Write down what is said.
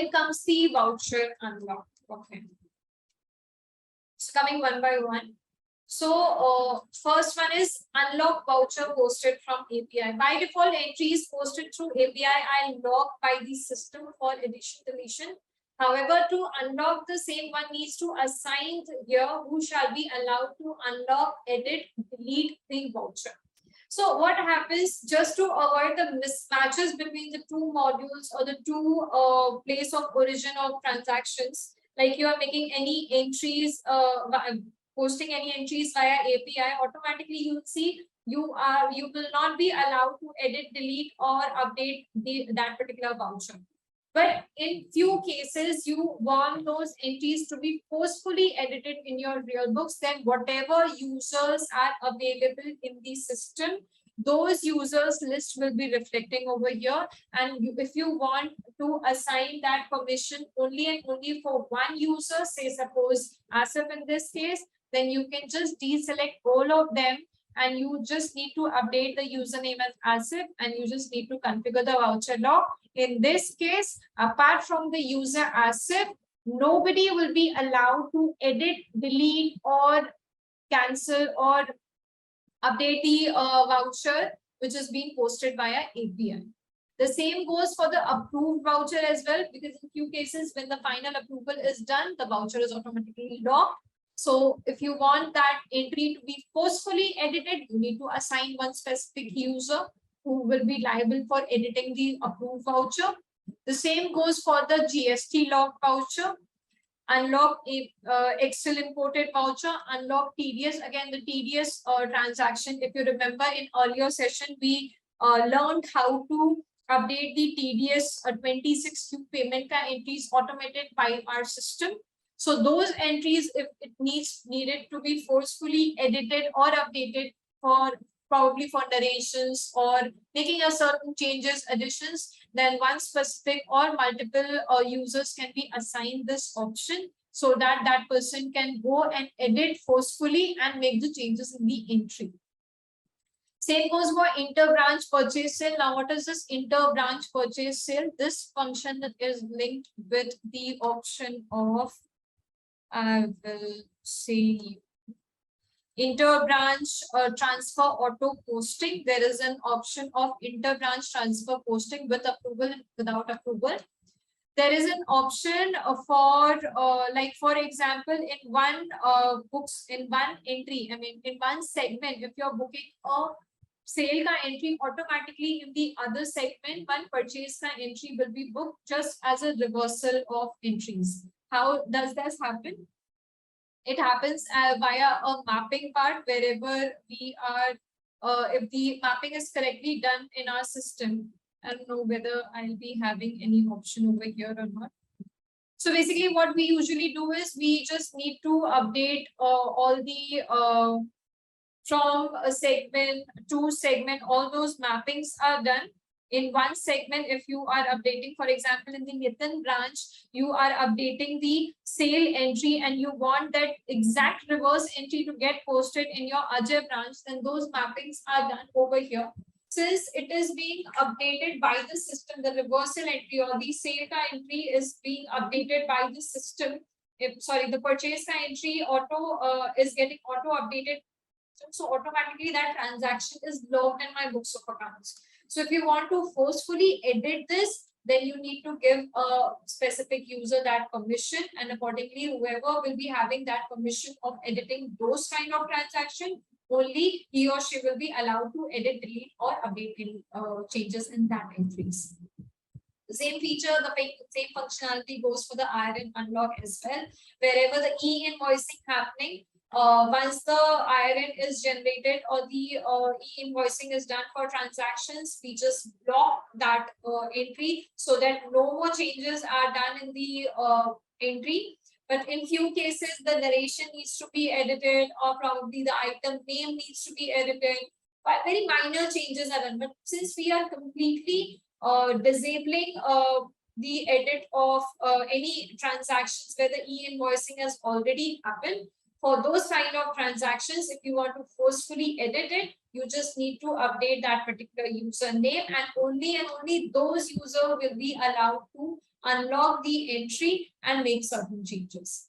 Then comes the voucher unlock. Okay. So coming one by one. So first one is unlock voucher posted from API. By default, entries posted through API are locked by the system for addition deletion. However, to unlock the same, one needs to assign here who shall be allowed to unlock, edit, delete the voucher. So what happens, just to avoid the mismatches between the two modules or the two place of origin of transactions, like you are making any entries, posting any entries via API, automatically you will see you will not be allowed to edit, delete, or update that particular voucher. But in few cases, you want those entries to be forcefully edited in your RealBooks, then whatever users are available in the system, those users list will be reflecting over here. And if you want to assign that permission only and only for one user, say suppose Asif in this case, then you can just deselect all of them and you just need to update the username as Asif and you just need to configure the voucher lock. In this case, apart from the user Asif, nobody will be allowed to edit, delete, or cancel or update the voucher which is being posted via API. The same goes for the approved voucher as well, because in few cases when the final approval is done, the voucher is automatically locked. So if you want that entry to be forcefully edited, you need to assign one specific user who will be liable for editing the approved voucher. The same goes for the GST lock voucher, unlock Excel imported voucher, unlock TDS. Again, the TDS transaction, if you remember in earlier session, we learned how to update the TDS 26Q payment entries automated by our system. So those entries, if it needed to be forcefully edited or updated for probably for narrations or making a certain changes, additions, then one specific or multiple users can be assigned this option so that that person can go and edit forcefully and make the changes in the entry. Same goes for inter-branch purchase sale. Now, what is this inter-branch purchase sale? This function that is linked with the option of, I will say, inter-branch transfer auto posting. There is an option of inter-branch transfer posting with approval and without approval. There is an option for like for example, in one books, in one entry, I mean in one segment, if you're booking a sale ka entry, automatically in the other segment one purchase ka entry will be booked just as a reversal of entries. How does this happen? It happens via a mapping part, wherever we are, if the mapping is correctly done in our system. I don't know whether I'll be having any option over here or not. So basically what we usually do is we just need to update all the from a segment to segment, all those mappings are done. In one segment, if you are updating, for example, in the Nitin branch, you are updating the sale entry and you want that exact reverse entry to get posted in your Ajay branch, then those mappings are done over here. Since it is being updated by the system, the reversal entry or the sale entry is being updated by the system. The purchase entry is getting auto updated. So automatically that transaction is logged in my books of accounts. So if you want to forcefully edit this, then you need to give a specific user that permission, and accordingly, whoever will be having that permission of editing those kind of transaction, only he or she will be allowed to edit, delete, or update any changes in that entries. The same feature, the same functionality goes for the IRN unlock as well. Wherever the e-invoicing happening, once the IRN is generated or the e-invoicing is done for transactions, we just block that entry so that no more changes are done in the entry. But in few cases, the narration needs to be edited, or probably the item name needs to be edited. But very minor changes are done. But since we are completely disabling the edit of any transactions where the e-invoicing has already happened, for those kind of transactions, if you want to forcefully edit it, you just need to update that particular username, and only those users will be allowed to unlock the entry and make certain changes.